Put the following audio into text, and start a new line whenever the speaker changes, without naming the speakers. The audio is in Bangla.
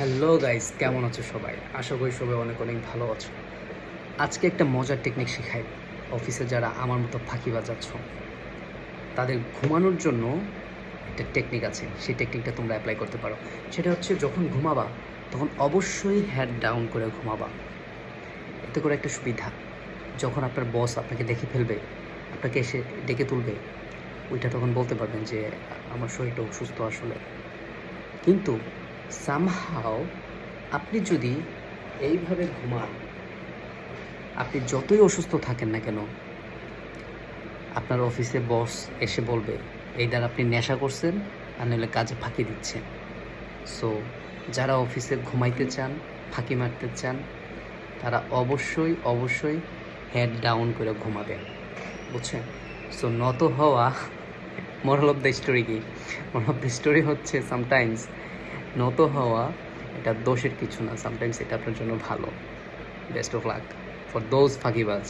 হ্যালো গাইস, কেমন আছো সবাই? আশা করি সবাই অনেক অনেক ভালো আছো। আজকে একটা মজার টেকনিক শেখাই। অফিসে যারা আমার মতো ফাঁকিবাজ আছো তাদের ঘুমানোর জন্য একটা টেকনিক আছে। সেই টেকনিকটা তোমরা অ্যাপ্লাই করতে পারো। সেটা হচ্ছে যখন ঘুমাবা তখন অবশ্যই হেড ডাউন করে ঘুমাবা। এতে করে একটা সুবিধা, যখন আপনার বস আপনাকে দেখে ফেলবে, আপনাকে এসে ডেকে তুলবে, ওইটা তখন বলতে পারবেন যে আমার শরীরটা অসুস্থ আসলে। কিন্তু সামহাও আপনি যদি এইভাবে ঘুমান, আপনি যতই অসুস্থ থাকেন না কেন, আপনার অফিসে বস এসে বলবে এই দ্বারা আপনি নেশা করছেন আর নইলে কাজে ফাঁকি দিচ্ছেন। সো যারা অফিসে ঘুমাইতে চান, ফাঁকি মারতে চান, তারা অবশ্যই অবশ্যই হেড ডাউন করে ঘুমাবেন, বুঝছেন? সো নত হওয়া, মোরাল অফ দ্য স্টোরি কি? মোরাল অফ দ্য স্টোরি হচ্ছে সামটাইমস নত হওয়া এটা দোষের কিছু না, সামটাইমস এটা আপনার জন্য ভালো। Best of luck for those ফাঁকিবাজ।